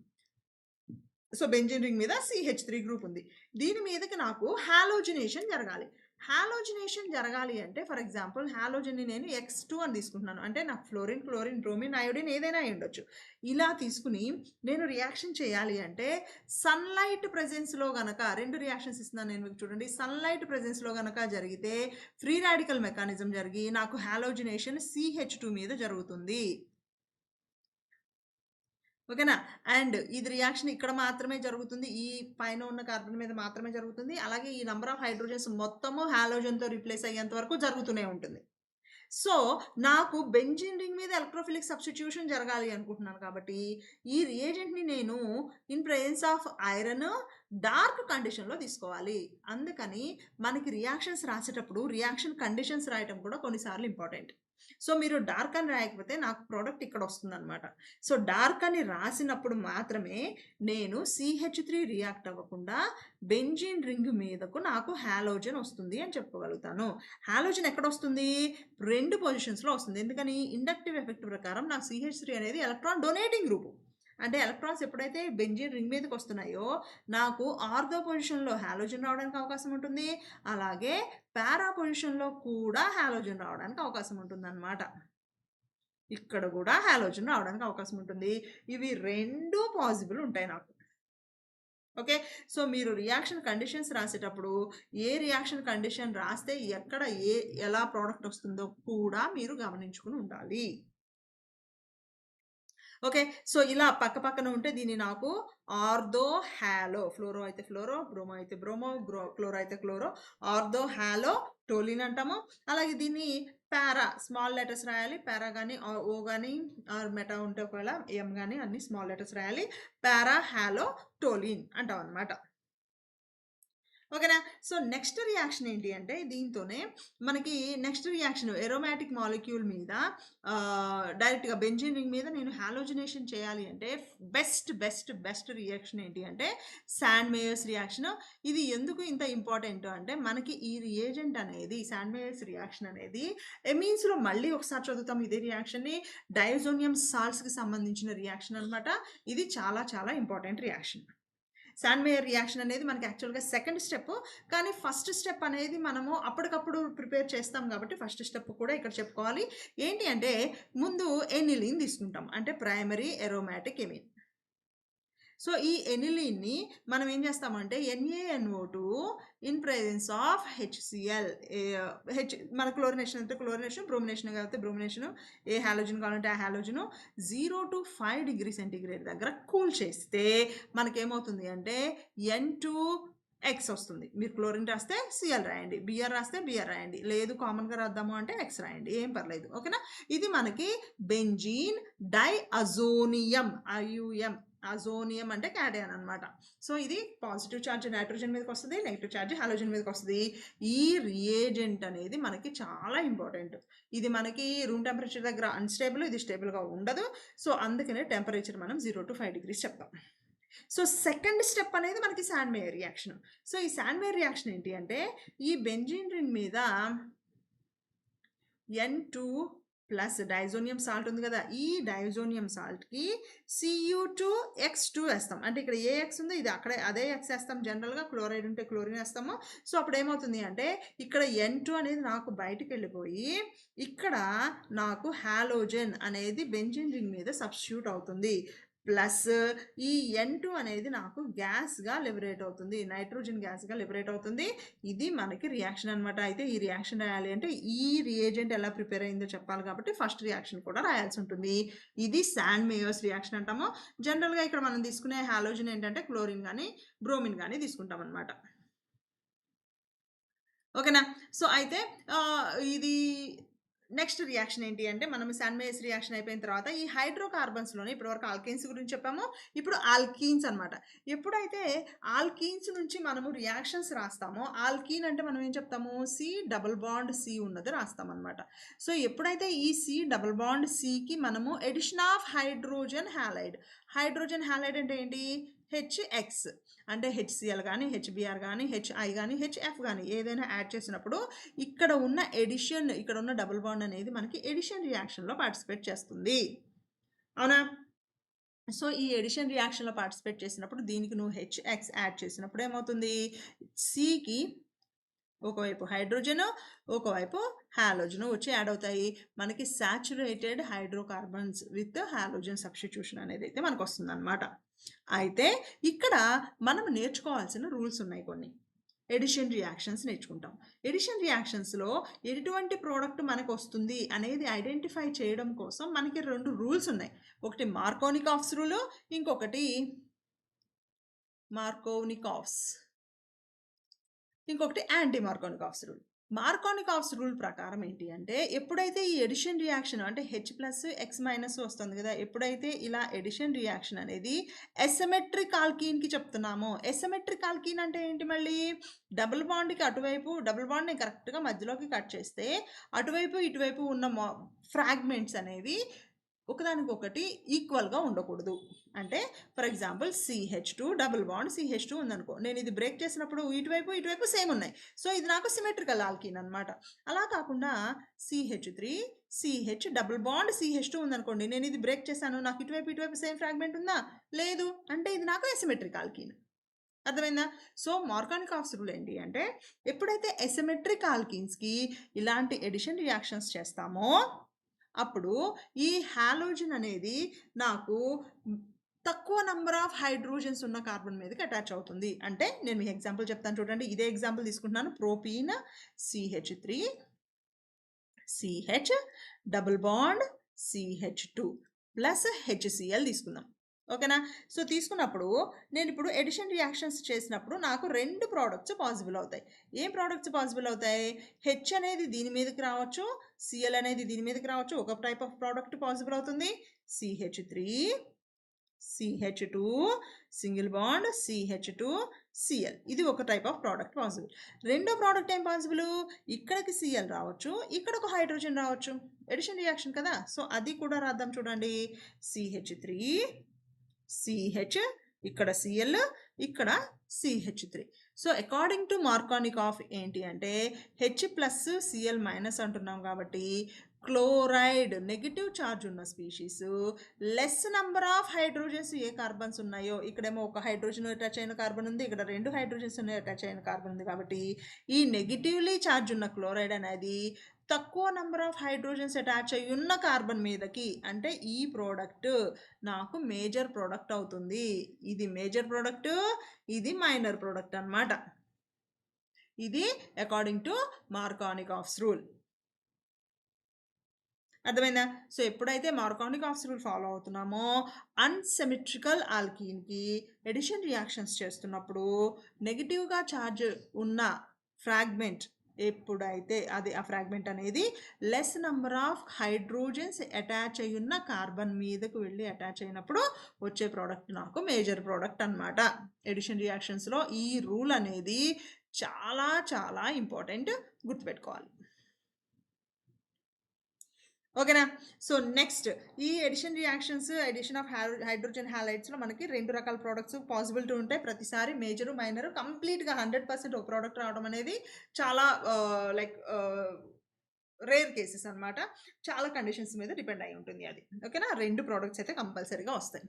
సో, బెంజిన్ రింగ్ మీద CH3 గ్రూప్ ఉంది. దీని మీదకి నాకు హాలోజినేషన్ జరగాలి. హాలోజినేషన్ జరగాలి అంటే ఫర్ ఎగ్జాంపుల్ హాలోజన్‌ని నేను X2 అని తీసుకుంటున్నాను. అంటే నాకు ఫ్లోరిన్, క్లోరిన్, బ్రోమిన్, అయోడిన్ ఏదైనా అయ్యుండొచ్చు. ఇలా తీసుకొని నేను రియాక్షన్ చేయాలి అంటే సన్‌లైట్ ప్రెజెన్స్‌లో గనక 2 రియాక్షన్స్ ఇస్తున్నాను నేను మీకు చూడండి. సన్‌లైట్ ప్రెజెన్స్‌లో గనక జరిగితే ఫ్రీ రాడికల్ మెకానిజం జరిగి నాకు హాలోజినేషన్ CH2 మీద జరుగుతుంది. ఓకేనా? అండ్ ఇది రియాక్షన్ ఇక్కడ మాత్రమే జరుగుతుంది. ఈ పైన ఉన్న కార్బన్ మీద మాత్రమే జరుగుతుంది. అలాగే ఈ నంబర్ ఆఫ్ హైడ్రోజన్స్ మొత్తము హాలోజన్‌తో రిప్లేస్ అయ్యేంత వరకు జరుగుతూనే ఉంటుంది. సో, నాకు బెంజీన్ రింగ్ మీద ఎలక్ట్రోఫిలిక్ సబ్స్టిట్యూషన్ జరగాలి అనుకుంటున్నాను కాబట్టి, ఈ రియేజెంట్‌ని నేను in presence of iron dark కండిషన్‌లో తీసుకోవాలి. అందుకని మనకి రియాక్షన్స్ రాసేటప్పుడు రియాక్షన్ కండిషన్స్ రాయటం కూడా కొన్నిసార్లు ఇంపార్టెంట్. సో, మీరు డార్క్ అని రాయకపోతే నాకు ప్రొడక్ట్ ఇక్కడొస్తుందనమాట. సో, డార్క్ అని రాసినప్పుడు మాత్రమే నేను CH3 రియాక్ట్ అవ్వకుండా బెంజీన్ రింగ్ మీదకు నాకు హాలోజన్ వస్తుంది అని చెప్పగలుగుతాను. హాలోజన్ ఎక్కడొస్తుంది? 2 పొజిషన్స్‌లో వస్తుంది. ఎందుకని? ఇండక్టివ్ ఎఫెక్ట్ ప్రకారం నాకు CH3 అనేది ఎలక్ట్రాన్ డొనేటింగ్ గ్రూపు. అంటే ఎలక్ట్రాన్స్ ఎప్పుడైతే బెంజీన్ రింగ్ మీదకొస్తున్నాయో, నాకు ఆర్థో పొజిషన్‌లో హాలోజన్ రావడానికి అవకాశం ఉంటుంది. అలాగే పారా పొజిషన్‌లో కూడా హాలోజన్ రావడానికి అవకాశం ఉంటుందన్నమాట. ఇక్కడ గూడా హాలోజన్ రావడానికి అవకాశం ఉంటుంది. ఇవి 2 పాసిబుల్ ఉంటాయి నాకు. ఓకే. సో, మీరు రియాక్షన్ కండిషన్స్ రాసేటప్పుడు ఏ రియాక్షన్ కండిషన్ రాస్తే ఎక్కడ ఎలా ప్రొడక్ట్ వస్తుందో కూడా మీరు గమనించుకొని ఉండాలి. ఓకే. సో, ఇలా పక్క పక్కన ఉంటే దీన్ని నాకు ఆర్థో, హాలో ఫ్లోరో అయితే ఫ్లోరో, బ్రోమో అయితే బ్రోమో, క్లోరో అయితే క్లోరో, ఆర్థో, హాలో, టోలిన్ అంటాము. అలాగే దీన్ని పారా స్మాల్ లెటర్స్ రాయాలి. పారా గాని, ఓ గాని ఆర్ మెటా ఉంటే ఒకవేళ ఎం గాని అన్ని స్మాల్ లెటర్స్ రాయాలి. పారా, హాలో, టోలిన్ అంటామనమాట. ఓకేనా? సో, నెక్స్ట్ రియాక్షన్ ఏంటి అంటే దీంతోనే మనకి నెక్స్ట్ రియాక్షన్ ఏరోమాటిక్ మాలిక్యూల్ మీద డైరెక్ట్‌గా బెంజీన్ రింగ్ మీద నేను హాలోజినేషన్ చేయాలి అంటే బెస్ట్ రియాక్షన్ ఏంటి అంటే శాండ్ మేయర్స్ రియాక్షన్. ఇది ఎందుకు ఇంత ఇంపార్టెంట్ అంటే మనకి ఈ రియేజెంట్ అనేది శాండ్ మేయర్స్ రియాక్షన్ అనేది ఎమీన్స్‌లో మళ్ళీ ఒకసారి చదువుతాం ఇదే రియాక్షన్‌ని. డైజోనియం సాల్ట్స్‌కి సంబంధించిన రియాక్షన్ అన్నమాట. ఇది చాలా important reaction. Sand mayor reaction అనేది మనకి యాక్చువల్‌గా సెకండ్ స్టెప్. కానీ ఫస్ట్ స్టెప్ అనేది మనము అప్పటికప్పుడు ప్రిపేర్ చేస్తాం కాబట్టి ఫస్ట్ స్టెప్ కూడా ఇక్కడ చెప్పుకోవాలి. ఏంటి అంటే ముందు ఎనిలీన్ తీసుకుంటాం. అంటే ప్రైమరీ అరోమాటిక్ ఎమిన్. సో, ఈ ఎనిలీన్‌ని మనం ఏం చేస్తామంటే NaNO2 in presence of HCl మన క్లోరినేషన్ అయితే క్లోరినేషన్, బ్రోమినేషన్ అయితే బ్రోమినేషన్, ఏ హాలోజన్ కావాలంటే ఆ హాలోజను 0-5 డిగ్రీ సెంటీగ్రేడ్ దగ్గర కూల్ చేస్తే మనకేమవుతుంది అంటే N2X వస్తుంది. మీరు క్లోరిన్ రాస్తే Cl రాయండి. Br రాస్తే Br రాయండి. లేదు కామన్‌గా రాద్దాము అంటే X రాయండి. ఏం పర్లేదు. ఓకేనా? ఇది మనకి బెంజీన్ డైఅజోనియం IUM అజోనియం అంటే క్యాటయాన్ అనమాట. సో, ఇది పాజిటివ్ చార్జ్ నైట్రోజన్ మీదకొస్తది. నెగెటివ్ చార్జ్ హాలోజన్ మీదకొస్తది. ఈ రియేజెంట్ అనేది మనకి చాలా ఇంపార్టెంట్. ఇది మనకి రూమ్ టెంపరేచర్ దగ్గర అన్‌స్టేబుల్. ఇది స్టేబుల్‌గా ఉండదు. సో, అందుకనే టెంపరేచర్ మనం 0-5 డిగ్రీస్ చెప్తాం. సో, సెకండ్ స్టెప్ అనేది మనకి శాండ్ మేయర్ రియాక్షన్. సో, ఈ శాండ్ మేయర్ రియాక్షన్ ఏంటి అంటే ఈ బెంజీన్ రింగ్ మీద N2 ప్లస్ డైజోనియం సాల్ట్ ఉంది కదా, ఈ డైజోనియం సాల్ట్కి Cu2X2 వేస్తాం. అంటే ఇక్కడ ఏ ఎక్స్ ఉందో ఇది అక్కడే అదే ఎక్స్ వేస్తాం. జనరల్గా క్లోరైడ్ ఉంటే క్లోరిన్ వేస్తాము. సో అప్పుడు ఏమవుతుంది అంటే ఇక్కడ N2 అనేది నాకు బయటికి వెళ్ళిపోయి ఇక్కడ నాకు హాలోజన్ అనేది బెంజీన్ రింగ్ మీద సబ్స్టిట్యూట్ అవుతుంది. ప్లస్ ఈ N2 అనేది నాకు గ్యాస్గా లిబరేట్ అవుతుంది, నైట్రోజన్ గ్యాస్గా లిబరేట్ అవుతుంది. ఇది మనకి రియాక్షన్ అనమాట. అయితే ఈ రియాక్షన్ రాయాలి అంటే ఈ రియేజెంట్ ఎలా ప్రిపేర్ అయిందో చెప్పాలి కాబట్టి ఫస్ట్ రియాక్షన్ కూడా రాయాల్సి ఉంటుంది. ఇది శాండ్ మేయర్స్ రియాక్షన్ అంటాము. జనరల్గా ఇక్కడ మనం తీసుకునే హాలోజన్ ఏంటంటే క్లోరిన్ కానీ బ్రోమిన్ కానీ తీసుకుంటాం అనమాట. ఓకేనా. సో అయితే ఇది నెక్స్ట్ రియాక్షన్ ఏంటి అంటే మనం శాండ్ మేయర్స్ రియాక్షన్ అయిపోయిన తర్వాత ఈ హైడ్రోకార్బన్స్లోనే ఇప్పటివరకు ఆల్కేన్స్ గురించి చెప్పాము, ఇప్పుడు ఆల్కీన్స్ అనమాట. ఎప్పుడైతే ఆల్కీన్స్ నుంచి మనము రియాక్షన్స్ రాస్తామో, ఆల్కీన్ అంటే మనం ఏం చెప్తాము, C≡C ఉన్నది రాస్తాం అనమాట. సో ఎప్పుడైతే ఈ C≡Cకి మనము ఎడిషన్ ఆఫ్ హైడ్రోజన్ హ్యాలైడ్ అంటే ఏంటి, HX అంటే HCl కానీ HBr కానీ HI కానీ HF కానీ ఏదైనా యాడ్ చేసినప్పుడు ఇక్కడ ఉన్న ఎడిషన్, ఇక్కడ ఉన్న డబుల్ బాండ్ అనేది మనకి ఎడిషన్ రియాక్షన్లో పార్టిసిపేట్ చేస్తుంది. అవునా. సో ఈ ఎడిషన్ రియాక్షన్లో పార్టిసిపేట్ చేసినప్పుడు దీనికి నువ్వు HX యాడ్ చేసినప్పుడు ఏమవుతుంది, Cకి ఒకవైపు హైడ్రోజన్ ఒకవైపు హాలోజన్ వచ్చి యాడ్ అవుతాయి. మనకి saturated hydrocarbons with halogen substitution అనేది అయితే మనకు వస్తుంది అనమాట. అయితే ఇక్కడ మనం నేర్చుకోవాల్సిన రూల్స్ ఉన్నాయి కొన్ని. ఎడిషన్ రియాక్షన్స్ నేర్చుకుంటాం. ఎడిషన్ రియాక్షన్స్లో ఎటువంటి ప్రోడక్ట్ మనకు వస్తుంది అనేది ఐడెంటిఫై చేయడం కోసం మనకి 2 రూల్స్ ఉన్నాయి. ఒకటి మార్కోనికాఫ్స్ రూల్, ఇంకొకటి ఇంకొకటి యాంటీ మార్కోనికాఫ్స్ రూల్. మార్కోనికాఫ్స్ రూల్ ప్రకారం ఏంటి అంటే ఎప్పుడైతే ఈ ఎడిషన్ రియాక్షన్ అంటే H+X- వస్తుంది కదా, ఎప్పుడైతే ఇలా ఎడిషన్ రియాక్షన్ అనేది ఎసిమెట్రిక్ ఆల్కీన్కి చెప్తున్నామో, ఎసిమెట్రిక్ ఆల్కీన్ అంటే ఏంటి, మళ్ళీ డబుల్ బాండ్కి అటువైపు డబుల్ బాండ్ని కరెక్ట్గా మధ్యలోకి కట్ చేస్తే అటువైపు ఇటువైపు ఉన్న ఫ్రాగ్మెంట్స్ అనేవి ఒకదానికొకటి ఈక్వల్గా ఉండకూడదు. అంటే for example CH2 double bond CH2 ఉందనుకో, నేను ఇది బ్రేక్ చేసినప్పుడు ఇటువైపు సేమ్ ఉన్నాయి. సో ఇది నాకు సిమెట్రికల్ ఆల్కీన్ అనమాట. అలా కాకుండా CH3 CH double bond CH2 ఉందనుకోండి, నేను ఇది బ్రేక్ చేశాను, నాకు ఇటువైపు సేమ్ ఫ్రాగ్మెంట్ ఉందా, లేదు అంటే ఇది నాకు ఎసిమెట్రిక్ ఆల్కీన్. అర్థమైందా. సో మార్కోనికాఫ్స్ రూల్ ఏంటి అంటే ఎప్పుడైతే ఎసిమెట్రిక్ ఆల్కీన్స్కి ఇలాంటి ఎడిషన్ రియాక్షన్స్ చేస్తామో అప్పుడు ఈ హాలోజన్ అనేది నాకు తక్కువ నంబర్ ఆఫ్ హైడ్రోజన్స్ ఉన్న కార్బన్ మీదకి అటాచ్ అవుతుంది. అంటే నేను మీకు ఎగ్జాంపుల్ చెప్తాను చూడండి. ఇదే ఎగ్జాంపుల్ తీసుకుంటున్నాను. Propene CH3 CH double bond CH2 plus HCl తీసుకుందాం. ఓకేనా. సో తీసుకున్నప్పుడు నేను ఇప్పుడు ఎడిషన్ రియాక్షన్స్ చేసినప్పుడు నాకు 2 ప్రోడక్ట్స్ పాసిబుల్ అవుతాయి. ఏం ప్రోడక్ట్స్ పాసిబుల్ అవుతాయి, H అనేది దీని మీదకి రావచ్చు, Cl అనేది దీని మీదకి రావచ్చు. ఒక టైప్ ఆఫ్ ప్రోడక్ట్ పాసిబుల్ అవుతుంది, CH3 CH2 single bond CH2 Cl. ఇది ఒక టైప్ ఆఫ్ ప్రోడక్ట్ పాసిబుల్. రెండో ప్రోడక్ట్ ఏం పాసిబుల్, ఇక్కడికి Cl రావచ్చు, ఇక్కడ ఒక హైడ్రోజన్ రావచ్చు. ఎడిషన్ రియాక్షన్ కదా, సో అది కూడా రాద్దాం చూడండి. CH3 CH ఇక్కడ Cl ఇక్కడ CH3. సో అకార్డింగ్ టు మార్కోనికాఫ్ ఏంటి అంటే H+Cl- అంటున్నాం కాబట్టి క్లోరైడ్ నెగిటివ్ ఛార్జ్ ఉన్న species less number of hydrogens A carbons ఉన్నాయో, ఇక్కడేమో ఒక హైడ్రోజన్ అటాచ్ అయిన కార్బన్ ఉంది, ఇక్కడ 2 హైడ్రోజన్స్ అటాచ్ అయిన కార్బన్ ఉంది. కాబట్టి ఈ నెగిటివ్లీ ఛార్జ్ ఉన్న క్లోరైడ్ అనేది తక్కువ నంబర్ ఆఫ్ హైడ్రోజన్స్ అటాచ్ అయ్యి ఉన్న కార్బన్ మీదకి, అంటే ఈ ప్రోడక్ట్ నాకు మేజర్ ప్రోడక్ట్ అవుతుంది. ఇది మేజర్ ప్రోడక్ట్, ఇది మైనర్ ప్రోడక్ట్ అన్నమాట. ఇది అకార్డింగ్ టు మార్కోనికాఫ్స్ రూల్. అర్థమైందా. సో ఎప్పుడైతే మార్కోనికాఫ్స్ రూల్ ఫాలో అవుతున్నామో అన్సిమెట్రికల్ ఆల్కీన్కి ఎడిషన్ రియాక్షన్స్ చేస్తున్నప్పుడు నెగిటివ్గా ఛార్జ్ ఉన్న ఫ్రాగ్మెంట్ ఎప్పుడైతే అది ఆ ఫ్రాగ్మెంట్ అనేది less number of hydrogens attach అయ్యి ఉన్న కార్బన్ మీదకు వెళ్ళి అటాచ్ అయినప్పుడు వచ్చే ప్రోడక్ట్ నాకు మేజర్ ప్రోడక్ట్ అన్నమాట. ఎడిషన్ రియాక్షన్స్లో ఈ రూల్ అనేది చాలా చాలా ఇంపార్టెంట్, గుర్తుపెట్టుకోవాలి. ఓకేనా. సో నెక్స్ట్ ఈ addition reactions, addition of hydrogen హ్యాలైడ్స్లో మనకి 2 రకాల ప్రోడక్ట్స్ పాసిబిలిటీ ఉంటాయి. ప్రతిసారి మేజరు మైనరు కంప్లీట్గా 100% ఒక ప్రోడక్ట్ రావడం అనేది చాలా రేర్ కేసెస్ అనమాట. చాలా కండిషన్స్ మీద డిపెండ్ అయి ఉంటుంది అది. ఓకేనా? 2 ప్రొడక్ట్స్ అయితే కంపల్సరీగా వస్తాయి.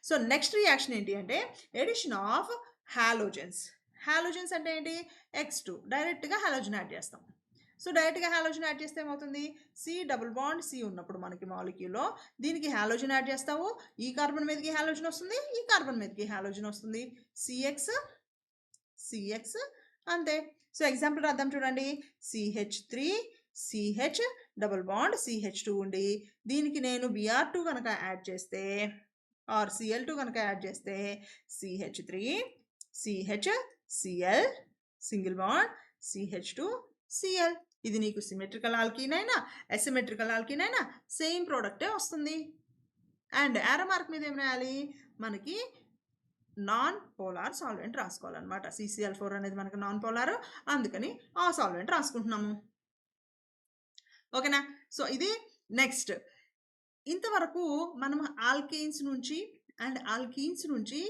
సో, నెక్స్ట్ రియాక్షన్ ఏంటి అంటే అడిషన్ ఆఫ్ హాలోజన్స్. హాలోజన్స్ అంటే ఏంటి? X2 డైరెక్ట్‌గా హాలోజన్ యాడ్ చేస్తాం. సో, డైరెక్ట్‌గా హాలోజన్ యాడ్ చేస్తే ఏమవుతుంది? సి డబుల్ బాండ్ సి ఉన్నప్పుడు మనకి మాలిక్యూల్‌లో దీనికి హాలోజన్ యాడ్ చేస్తావు. ఈ కార్బన్ మీదకి హాలోజన్ వస్తుంది. ఈ కార్బన్ మీదకి హాలోజన్ వస్తుంది. సిఎక్స్, సిఎక్స్ అంతే. సో, ఎగ్జాంపుల్ రాద్దాం చూడండి. CH3 CH double bond CH2 ఉండి దీనికి నేను Br2 కనుక యాడ్ చేస్తే ఆర్ Cl2 కనుక యాడ్ చేస్తే CH3 CH Cl single bond CH2 Cl. ఇది నీకు సిమెట్రికల్ ఆల్కీన్ అయినా అసిమెట్రికల్ ఆల్కీన్ అయినా సేమ్ ప్రోడక్టే వస్తుంది. అండ్ యారో మార్క్ మీద ఏం రాయాలి? మనకి నాన్ పోలార్ సాల్వెంట్ రాసుకోవాలన్నమాట. CCl4 అనేది మనకు నాన్ పోలార్, అందుకని ఆ సాల్వెంట్ రాసుకుంటున్నాము. ఓకేనా? సో, ఇది నెక్స్ట్. ఇంతవరకు మనం ఆల్కేన్స్ నుంచి అండ్ ఆల్కీన్స్ నుంచి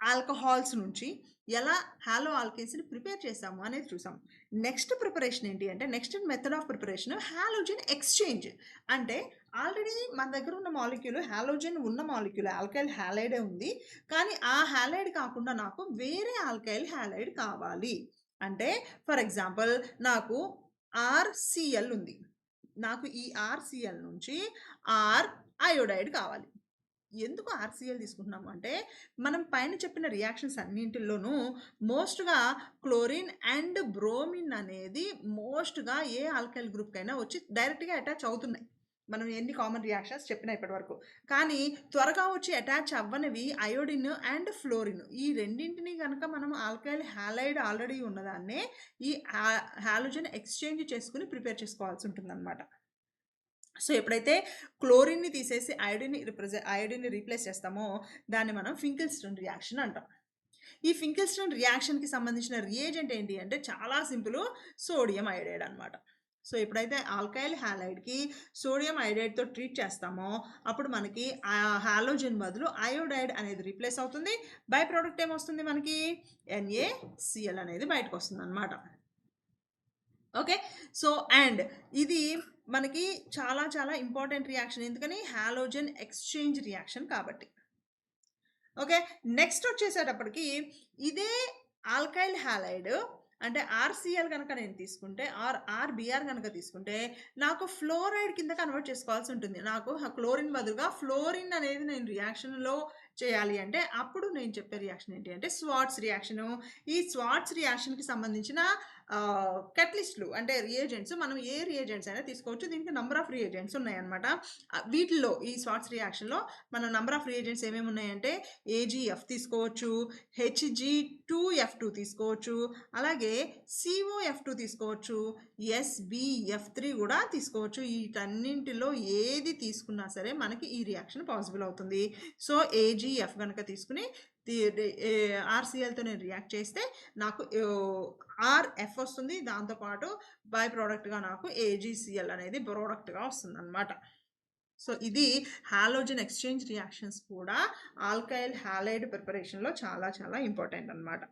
ఆల్కహాల్స్ నుంచి ఎలా హాలో ఆల్కేన్స్ని ప్రిపేర్ చేసాము అనేది చూసాం. నెక్స్ట్ ప్రిపరేషన్ ఏంటి అంటే next method of preparation halogen exchange. అంటే ఆల్రెడీ మన దగ్గర ఉన్న మాలిక్యూల్ హాలోజన్ ఉన్న మాలిక్యూల్ ఆల్కైల్ హాలైడే ఉంది. కానీ ఆ హాలైడ్ కాకుండా నాకు వేరే ఆల్కైల్ హాలైడ్ కావాలి. అంటే ఫర్ ఎగ్జాంపుల్ నాకు RCl ఉంది. నాకు ఈ RCl నుంచి R అయోడైడ్ కావాలి. ఎందుకు RCl తీసుకుంటున్నాము అంటే మనం పైన చెప్పిన రియాక్షన్స్ అన్నింటిలోనూ మోస్ట్‌గా క్లోరిన్ అండ్ బ్రోమిన్ అనేది మోస్ట్‌గా ఏ ఆల్కైల్ గ్రూప్‌కైనా వచ్చి డైరెక్ట్‌గా అటాచ్ అవుతున్నాయి. మనం ఎన్ని కామన్ రియాక్షన్స్ చెప్పినా ఇప్పటివరకు. కానీ త్వరగా వచ్చి అటాచ్ అవ్వనివి అయోడిన్ అండ్ ఫ్లోరిన్. ఈ రెండింటిని గనక మనం ఆల్కైల్ హాలైడ్ ఆల్రెడీ ఉన్నదాన్నే ఈ హాలోజన్ ఎక్స్చేంజ్ చేసుకొని ప్రిపేర్ చేసుకోవాల్సి ఉంటుందన్నమాట. సో, ఎప్పుడైతే క్లోరిన్‌ని తీసేసి అయోడిన్‌ని రీప్లేస్ చేస్తామో దాన్ని మనం ఫింకిల్స్టన్ రియాక్షన్ అంటాం. ఈ ఫింకిల్స్టన్ రియాక్షన్‌కి సంబంధించిన రియేజెంట్ ఏంటి అంటే చాలా సింపుల్, సోడియం అయోడైడ్ అనమాట. సో, ఎప్పుడైతే ఆల్కైల్ హాలైడ్‌కి సోడియం అయోడైడ్‌తో ట్రీట్ చేస్తామో అప్పుడు మనకి హాలోజన్ బదులు అయోడైడ్ అనేది రీప్లేస్ అవుతుంది. బై ప్రొడక్ట్ ఏమొస్తుంది మనకి? NaCl అనేది బయటకొస్తుందనమాట. ఓకే. సో, అండ్ ఇది మనకి చాలా చాలా ఇంపార్టెంట్ రియాక్షన్. ఎందుకని? హాలోజన్ ఎక్స్చేంజ్ రియాక్షన్ కాబట్టి. ఓకే. నెక్స్ట్ వచ్చేసేటప్పటికి ఇదే ఆల్కైల్ హాలైడ్ అంటే RCl గనక నేను తీసుకుంటే ఆర్ RBr గనక తీసుకుంటే నాకు ఫ్లోరైడ్ కింద కన్వర్ట్ చేసుకోవాల్సి ఉంటుంది. నాకు క్లోరిన్ బదులుగా ఫ్లోరిన్ అనేది నేను రియాక్షన్‌లో చేయాలి అంటే అప్పుడు నేను చెప్పే రియాక్షన్ ఏంటి అంటే స్వార్ట్స్ రియాక్షను. ఈ స్వార్ట్స్ రియాక్షన్‌కి సంబంధించిన కెటలిస్ట్‌లు అంటే రియేజెంట్స్ మనం ఏ రియేజెంట్స్ అయినా తీసుకోవచ్చు. దీనికి నంబర్ ఆఫ్ రియేజెంట్స్ ఉన్నాయన్నమాట. వీటిల్లో ఈ స్వార్ట్స్ రియాక్షన్‌లో మన నంబర్ ఆఫ్ రియేజెంట్స్ ఏమేమి ఉన్నాయంటే AgF తీసుకోవచ్చు, Hg2F2 తీసుకోవచ్చు, అలాగే COF2 తీసుకోవచ్చు, SbF3 కూడా తీసుకోవచ్చు. వీటన్నింటిలో ఏది తీసుకున్నా సరే మనకి ఈ రియాక్షన్ పాసిబుల్ అవుతుంది. సో, AgF గనక తీసుకుని RClతో నేను రియాక్ట్ చేస్తే నాకు RF వస్తుంది. దాంతో పాటు బై ప్రొడక్ట్‌గా నాకు AgCl అనేది ప్రొడక్ట్‌గా వస్తుందన్నమాట. సో, ఇది హాలోజన్ ఎక్స్చేంజ్ రియాక్షన్స్ కూడా ఆల్కైల్ హాలైడ్ ప్రిపరేషన్‌లో చాలా చాలా ఇంపార్టెంట్ అన్నమాట.